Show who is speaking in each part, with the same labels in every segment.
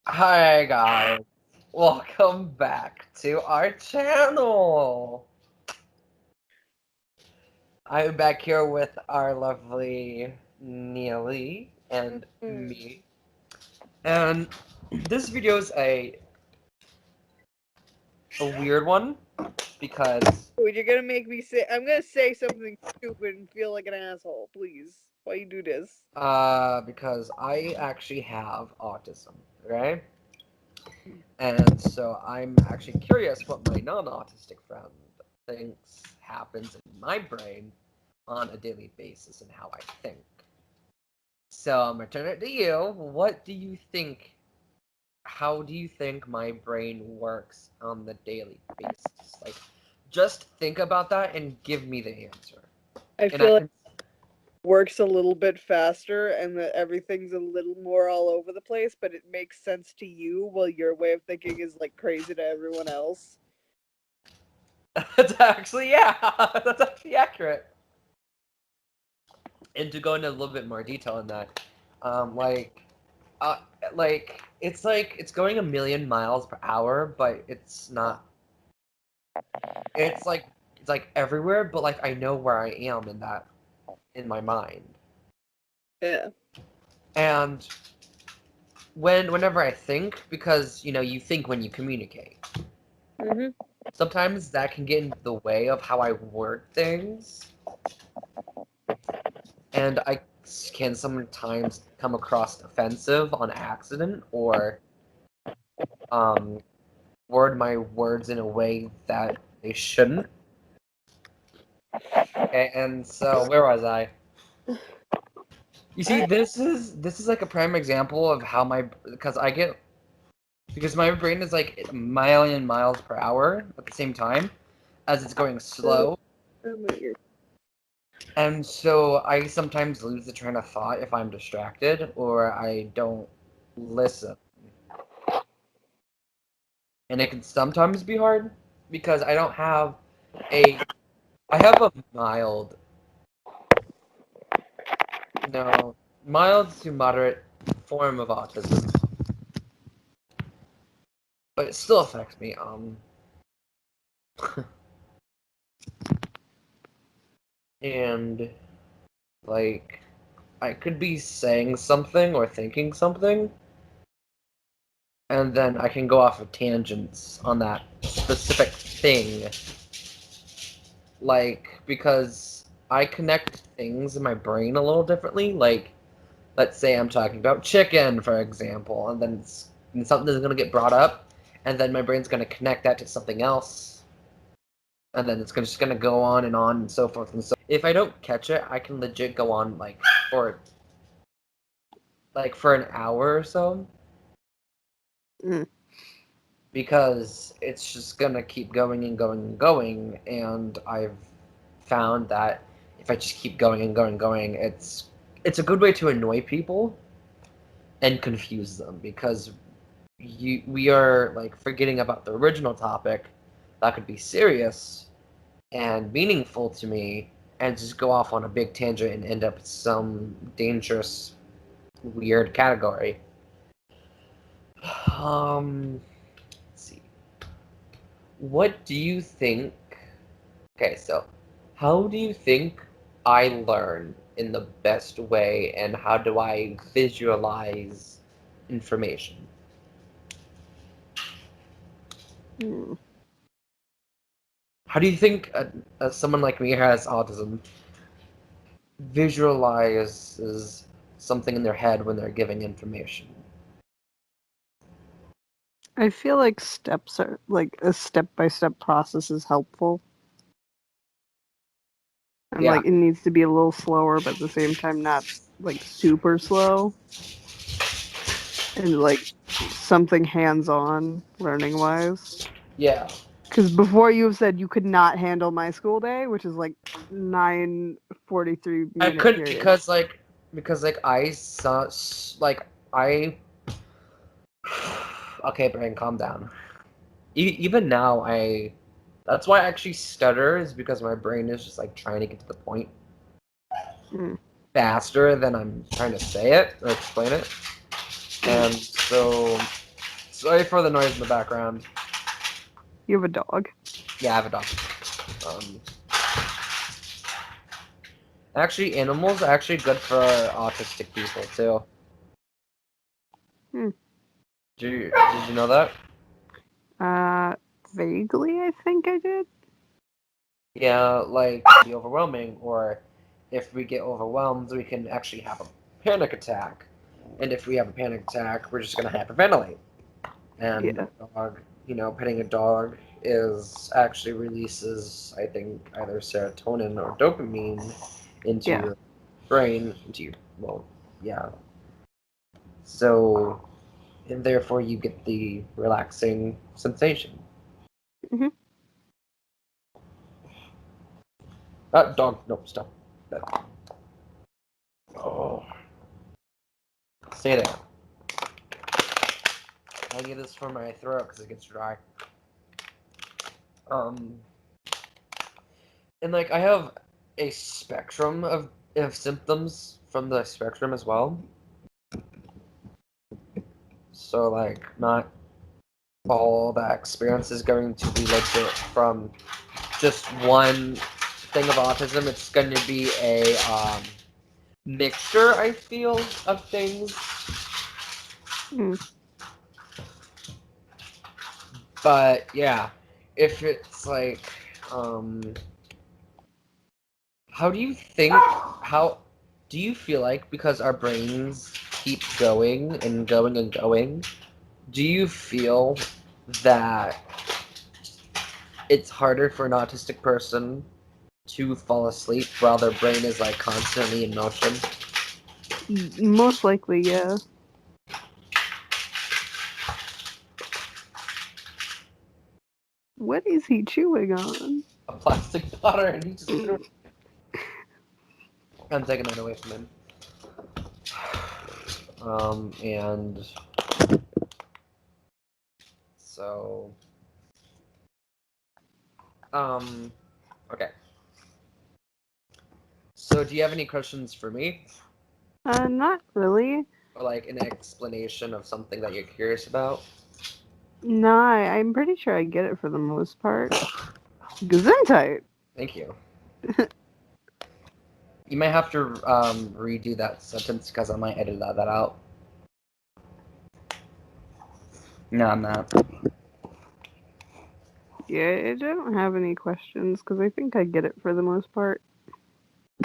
Speaker 1: Hi guys, welcome back to our channel. I'm back here with our lovely Neely and me. And this video is a weird one because
Speaker 2: Dude, you're gonna make me say. I'm gonna say something stupid and feel like an asshole. Please, why you do this?
Speaker 1: because I actually have autism, okay? And so I'm actually curious what my non-autistic friend thinks happens in my brain on a daily basis and how I think. So I'm gonna turn it to you. What do you think? How do you think my brain works on the daily basis? Like, just think about that and give me the answer.
Speaker 2: I
Speaker 1: And I
Speaker 2: feel like
Speaker 1: can.
Speaker 2: it works a little bit faster and that everything's a little more all over the place, but it makes sense to you while your way of thinking is like crazy to everyone else.
Speaker 1: That's actually yeah. That's actually accurate. And to go into a little bit more detail on that, um, like, uh, it's going a million miles per hour, but it's not. It's like everywhere, but like I know where I am in that in my mind.
Speaker 2: Yeah.
Speaker 1: And whenever I think, because you think when you communicate,
Speaker 2: Mhm.
Speaker 1: sometimes that can get in the way of how I word things, and I can sometimes come across offensive on accident or um, word my words in a way that they shouldn't. And so where was I? You see,
Speaker 2: I
Speaker 1: this is like a prime example of how because my brain is like a million miles per hour at the same time as it's going slow.
Speaker 2: I'm weird.
Speaker 1: And so I sometimes lose the train of thought if I'm distracted or I don't listen. And it can sometimes be hard because a I have a no, mild to moderate form of autism, but it still affects me. And like I could be saying something or thinking something, and then I can go off of tangents on that specific thing. Like, because I connect things in my brain a little differently. Like, let's say I'm talking about chicken, for example, and then something is going to get brought up, and then my brain's going to connect that to something else, and then just going to go on and so forth and so. If I don't catch it, I can legit go on for for an hour or so
Speaker 2: Mm.
Speaker 1: because it's just gonna keep going and going and going. And I've found that if I just keep going and going and going, it's a good way to annoy people and confuse them because we are like forgetting about the original topic that could be serious and meaningful to me and just go off on a big tangent and end up some dangerous weird category. Let's see. What do you think? Okay, so how do you think I learn in the best way, and how do I visualize information?
Speaker 2: Mm.
Speaker 1: How do you think someone like me who has autism visualizes something in their head when they're giving information?
Speaker 3: I feel like steps are like a step-by-step process is helpful. And
Speaker 1: Yeah,
Speaker 3: like it needs to be a little slower, but at the same time not like super slow. And like something hands-on learning wise.
Speaker 1: yeah.
Speaker 3: Because before you have said you could not handle my school day, which is like 9:43 minute
Speaker 1: I couldn't
Speaker 3: periods.
Speaker 1: because I saw I. Okay, Brian, calm down. Even now, that's why I actually stutter is because my brain is just like trying to get to the point
Speaker 3: Mm.
Speaker 1: faster than I'm trying to say it or explain it. And so Sorry for the noise in the background.
Speaker 3: You have a dog.
Speaker 1: Yeah, I have a dog. Um, actually, animals are actually good for autistic people too.
Speaker 3: Hmm.
Speaker 1: Did you know that?
Speaker 3: Vaguely, I think I did.
Speaker 1: Yeah, like be overwhelming, or if we get overwhelmed, we can actually have a panic attack. And if we have a panic attack, we're just gonna hyperventilate. And
Speaker 3: Yeah.
Speaker 1: a dog, petting a dog is actually releases, I think, either serotonin or dopamine into
Speaker 3: Yeah.
Speaker 1: your brain, well, yeah. So, and therefore you get the relaxing sensation.
Speaker 3: Hmm.
Speaker 1: Dog, no, stop. Oh, stay there. I need this for my throat because it gets dry. Um, and like I have a spectrum of symptoms from the spectrum as well. So like not all that experience is going to be legit from just one thing of autism. It's going to be a mixture, I feel, of things.
Speaker 3: Mm.
Speaker 1: But yeah, if it's like, um, how do you think? How do you feel like because our brains keep going and going and going? Do you feel that it's harder for an autistic person to fall asleep while their brain is like constantly in motion?
Speaker 3: Most likely, yeah. What is he chewing on?
Speaker 1: A plastic bottle and he just threw it. I'm taking that away from him. And so, okay. So, do you have any questions for me?
Speaker 3: Not really.
Speaker 1: Or like an explanation of something that you're curious about?
Speaker 3: No, I'm pretty sure I get it for the most part. Gesundheit.
Speaker 1: Thank you. You might have to redo that sentence because I might edit that out. No, I'm not.
Speaker 3: Yeah, I don't have any questions because I think I get it for the most part.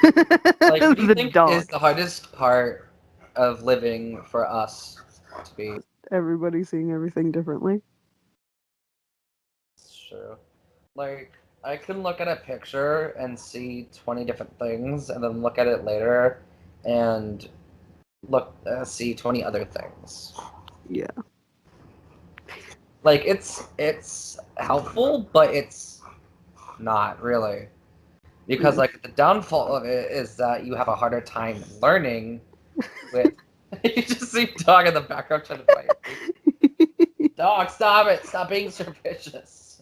Speaker 1: Like, what do you
Speaker 3: The
Speaker 1: think is
Speaker 3: dog.
Speaker 1: the hardest part of living for us to be?
Speaker 3: Everybody seeing everything differently.
Speaker 1: True. Like, I can look at a picture and see 20 different things, and then look at it later and see 20 other things.
Speaker 3: Yeah.
Speaker 1: Like, it's helpful, but it's not really. Because,
Speaker 3: Mm.
Speaker 1: like, the downfall of it is that you have a harder time learning with. You just see dog in the background trying to fight your face. Dog, stop it! Stop being suspicious.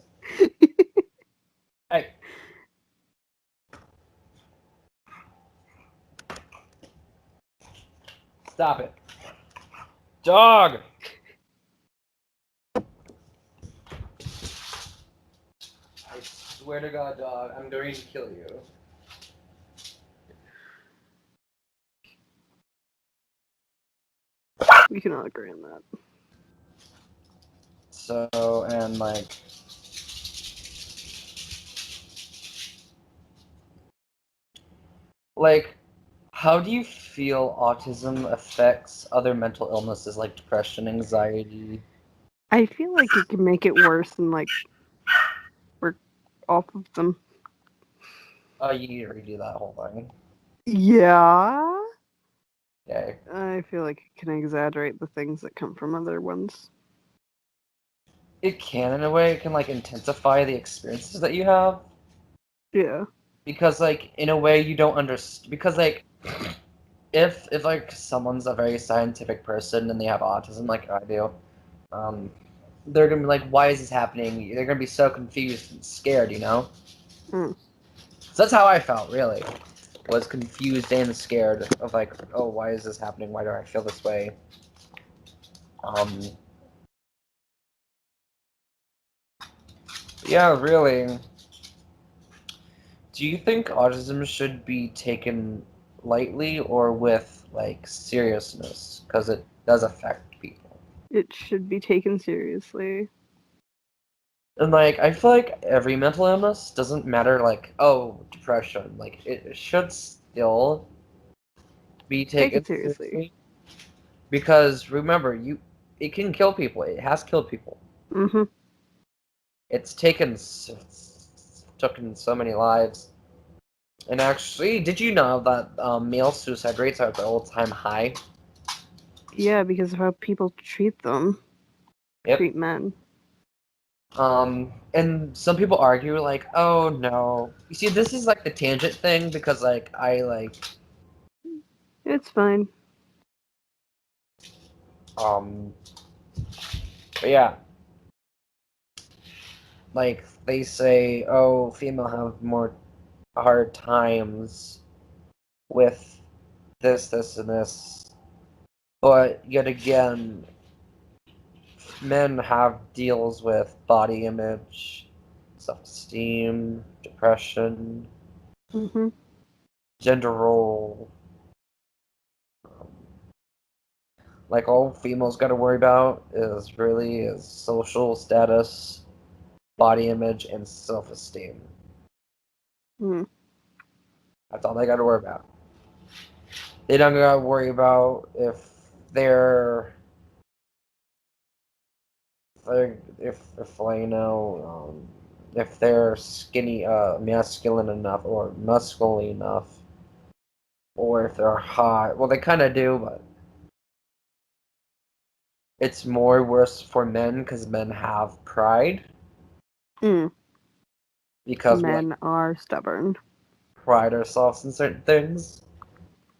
Speaker 1: Hey. Stop it. Dog! I swear to God, dog, I'm going to kill you.
Speaker 3: We can all agree on that.
Speaker 1: So, and like, how do you feel autism affects other mental illnesses like depression, anxiety?
Speaker 3: I feel like it can make it worse and like work off of them.
Speaker 1: Oh, you need to redo that whole thing.
Speaker 3: Yeah.
Speaker 1: Okay.
Speaker 3: I feel like it can exaggerate the things that come from other ones.
Speaker 1: It can, in a way, it can, like, intensify the experiences that you have.
Speaker 3: Yeah.
Speaker 1: Because, like, in a way, you don't understand. Because, like, if like someone's a very scientific person and they have autism like I do, um, they're gonna be like, why is this happening? They're gonna be so confused and scared, you know?
Speaker 3: Mm.
Speaker 1: So that's how I felt, really. Was confused and scared of like, oh, why is this happening? Why do I feel this way? Um, Yeah, really. Do you think autism should be taken lightly or with like seriousness? Because it does affect people.
Speaker 3: It should be taken seriously.
Speaker 1: And like, I feel like every mental illness doesn't matter. Like, oh, depression. Like, it should still be
Speaker 3: Take
Speaker 1: taken
Speaker 3: it seriously.
Speaker 1: seriously because remember, it can kill people. It has killed people.
Speaker 3: Mm-hmm.
Speaker 1: It's taken so many lives. And actually, did you know that male suicide rates are at the all-time high?
Speaker 3: Yeah, because of how people treat them,
Speaker 1: Yep.
Speaker 3: treat men.
Speaker 1: And some people argue like, oh no. You see, this is like the tangent thing because like I like
Speaker 3: It's fine.
Speaker 1: um, but yeah, like they say, oh, female have more hard times with this, and this, but yet again, men have deals with body image, self-esteem, depression,
Speaker 3: Mm-hmm.
Speaker 1: gender role. Um, like all females got to worry about is social status, body image, and self-esteem.
Speaker 3: Mm.
Speaker 1: That's all they got to worry about. They don't got to worry about if they're if you know if they're skinny, masculine enough or muscly enough, or if they're hot. Well, they kind of do, but it's more worse for men because men have pride
Speaker 3: Mm.
Speaker 1: because we like
Speaker 3: Men are stubborn,
Speaker 1: pride ourselves in certain things,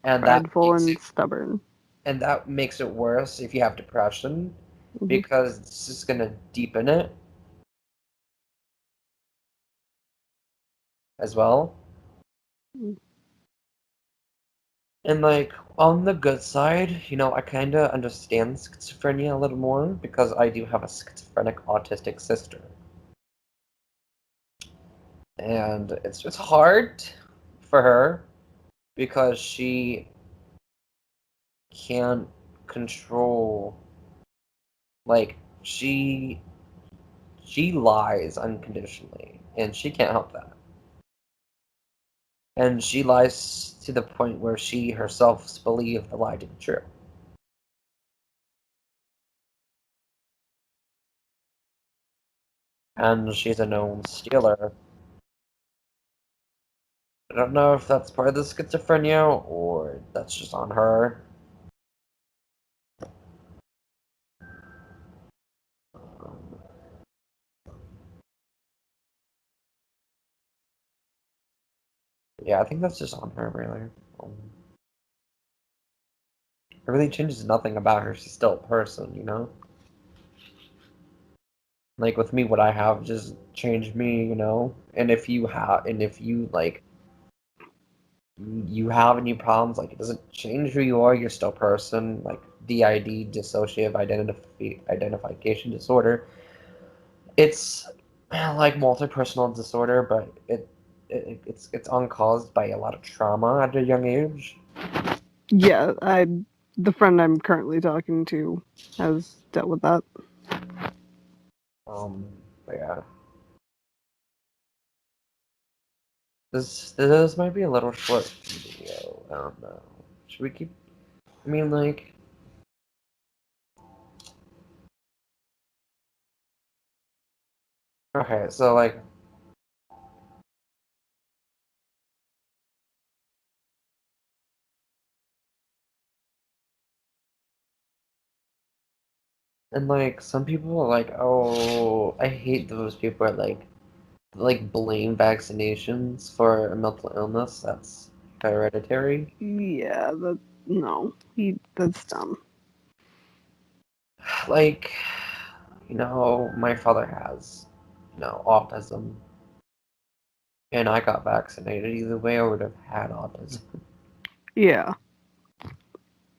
Speaker 1: and
Speaker 3: prideful, and stubborn.
Speaker 1: that makes it worse if you have depression
Speaker 3: Mm-hmm.
Speaker 1: because it's just gonna deepen it as well.
Speaker 3: Mm.
Speaker 1: And like on the good side, I kind of understand schizophrenia a little more because I do have a schizophrenic autistic sister, and it's hard for her because she can't control like she lies unconditionally, and she can't help that. And she lies to the point where she herself believes the lie to be true. And she's a known stealer. I don't know if that's part of the schizophrenia or that's just on her. Um, yeah, I think that's just on her, really. Um, it really changes nothing about her. She's still a person. Like with me, what I have just changed me. And if you like, you have any problems, like it doesn't change who you are. You're still a person. Like DID, dissociative identification disorder. It's like multi-personal disorder, but it's uncaused by a lot of trauma at a young age.
Speaker 3: Yeah, the friend I'm currently talking to has dealt with that.
Speaker 1: But yeah, this might be a little short video. I don't know. Should we keep? I mean, like, okay, so like, and like some people are like, oh, I hate those people that like blame vaccinations for a mental illness that's hereditary.
Speaker 3: Yeah, no, that's dumb.
Speaker 1: Like, my father has, autism, and I got vaccinated. Either way, I would have had autism.
Speaker 3: Yeah,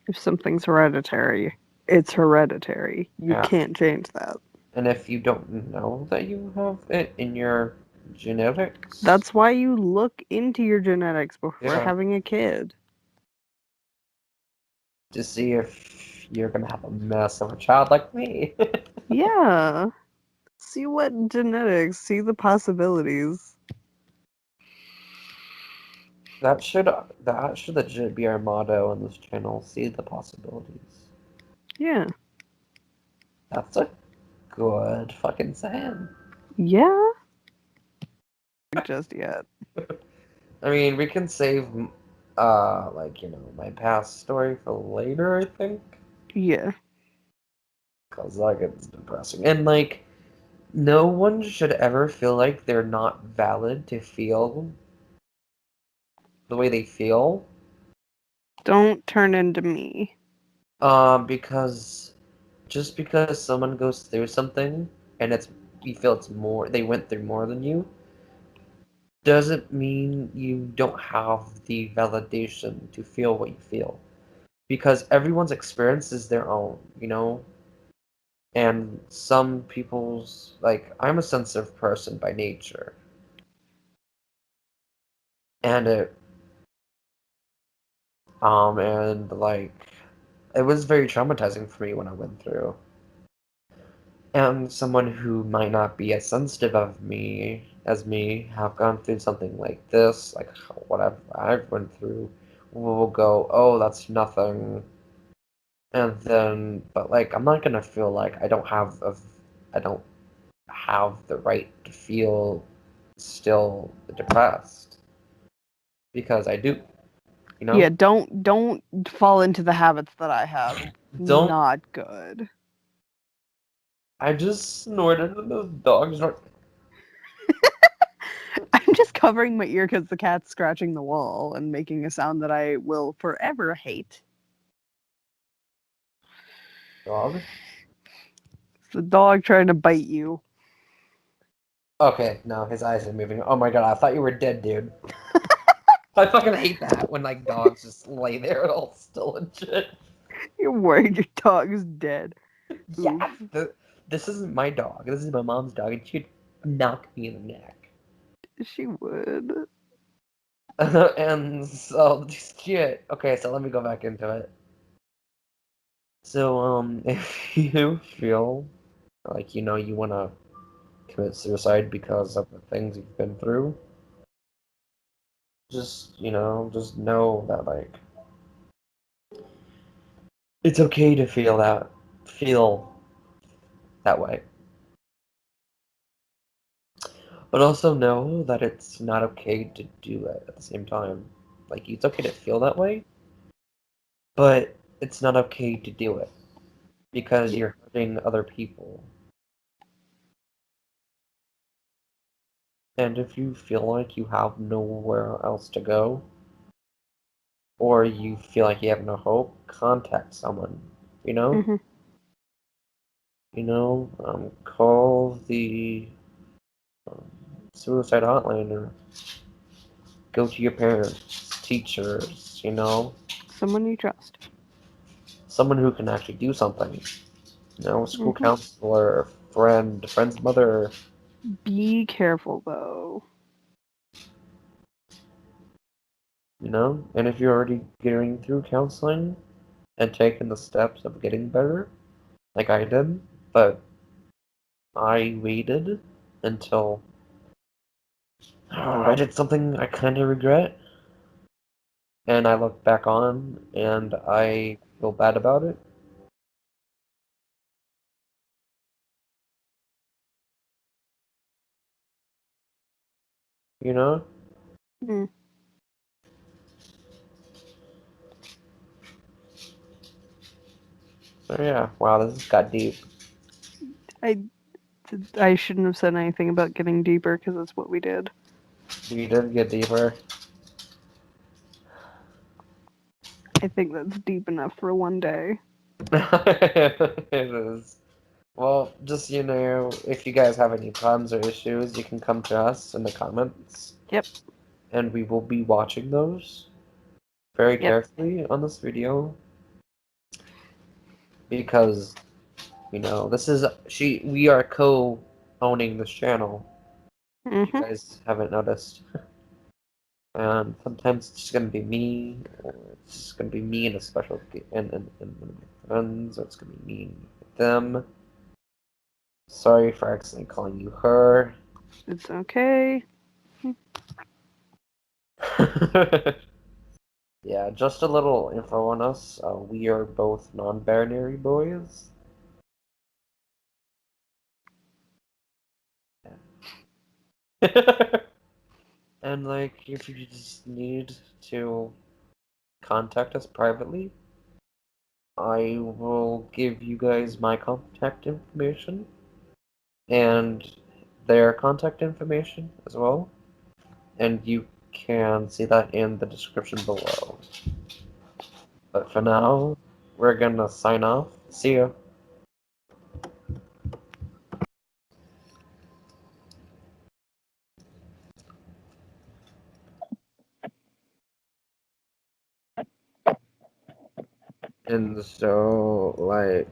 Speaker 3: if something's hereditary, it's hereditary. You
Speaker 1: Yeah,
Speaker 3: can't change that.
Speaker 1: And if you don't know that you have it in your genetics,
Speaker 3: That's why you look into your genetics before
Speaker 1: yeah,
Speaker 3: having a kid.
Speaker 1: to see if you're gonna have a mess of a child like me.
Speaker 3: Yeah. See what genetics, see the possibilities.
Speaker 1: That should legit be our motto on this channel. See the possibilities.
Speaker 3: Yeah.
Speaker 1: That's a good fucking saying.
Speaker 3: Yeah? Just yet.
Speaker 1: I mean, we can save, like, my past story for later, I think.
Speaker 3: Yeah.
Speaker 1: Because, like, it's depressing. And, like, no one should ever feel like they're not valid to feel the way they feel.
Speaker 3: Don't turn into me.
Speaker 1: Because just because someone goes through something and you feel they went through more than you, doesn't mean you don't have the validation to feel what you feel. Because everyone's experience is their own, And some people's, like, I'm a sensitive person by nature. And like, it was very traumatizing for me when I went through. And someone who might not be as sensitive as me have gone through something like this, like whatever I've went through, will go, oh, that's nothing. And then, but like, I'm not gonna feel like I don't have the right to feel still depressed because I do, you know.
Speaker 3: Yeah, don't fall into the habits that I have.
Speaker 1: Don't
Speaker 3: Not good.
Speaker 1: I just snorted and those dogs are.
Speaker 3: I'm just covering my ear because the cat's scratching the wall and making a sound that I will forever hate.
Speaker 1: Dog?
Speaker 3: It's the dog trying to bite you.
Speaker 1: Okay, no, his eyes are moving. Oh my god, I thought you were dead, dude. I fucking hate that when like dogs just lay there all still and shit.
Speaker 3: You're worried your dog is dead.
Speaker 1: Yeah,
Speaker 3: Oof.
Speaker 1: this isn't my dog. This is my mom's dog, and she'd knock me in the neck.
Speaker 3: She would.
Speaker 1: And so shit. Okay, so let me go back into it. So if you feel like you want to commit suicide because of the things you've been through, just know that like it's okay to feel that way. But also know that it's not okay to do it at the same time. Like, it's okay to feel that way, but it's not okay to do it because
Speaker 3: Yeah.
Speaker 1: you're hurting other people. And if you feel like you have nowhere else to go, or you feel like you have no hope, contact someone, you know?
Speaker 3: Hmm.
Speaker 1: Call the um, suicide hotline or go to your parents, teachers,
Speaker 3: Someone you trust.
Speaker 1: someone who can actually do something. School
Speaker 3: Hmm.
Speaker 1: counselor, friend's mother,
Speaker 3: Be careful though.
Speaker 1: And if you're already getting through counseling and taking the steps of getting better, like I did, but I waited until I did something I kind of regret, and I look back on and I feel bad about it. You know?
Speaker 3: Mm.
Speaker 1: So yeah, wow, this got deep.
Speaker 3: I I shouldn't have said anything about getting deeper because that's what we did.
Speaker 1: We did get deeper.
Speaker 3: I think that's deep enough for one day.
Speaker 1: It is. Well, just if you guys have any problems or issues, you can come to us in the comments,
Speaker 3: Yep.
Speaker 1: and we will be watching those very
Speaker 3: Yep.
Speaker 1: carefully on this video because You know, we are co-owning this channel. If you
Speaker 3: Mm-hmm.
Speaker 1: guys haven't noticed. And sometimes it's just gonna be me, or it's just gonna be me and a special and one of my friends, or it's gonna be me and them. Sorry for accidentally calling you her.
Speaker 3: It's okay.
Speaker 1: Yeah, just a little info on us. We are both non-binary boys. And like, if you just need to contact us privately, I will give you guys my contact information and their contact information as well. And you can see that in the description below. But for now, we're gonna sign off. See ya. And so, like,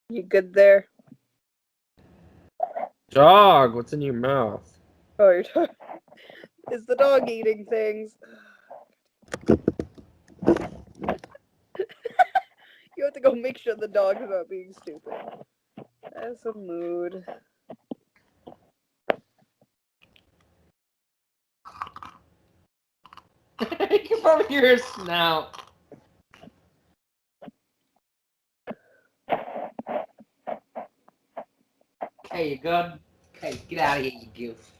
Speaker 2: You good there?
Speaker 1: dog, what's in your mouth?
Speaker 2: Oh, you're talking. Is the dog eating things? You have to go make sure the dog's not being stupid. That's a mood.
Speaker 1: You can probably hear his snout. Okay, you good? Okay, get out of here, you goof.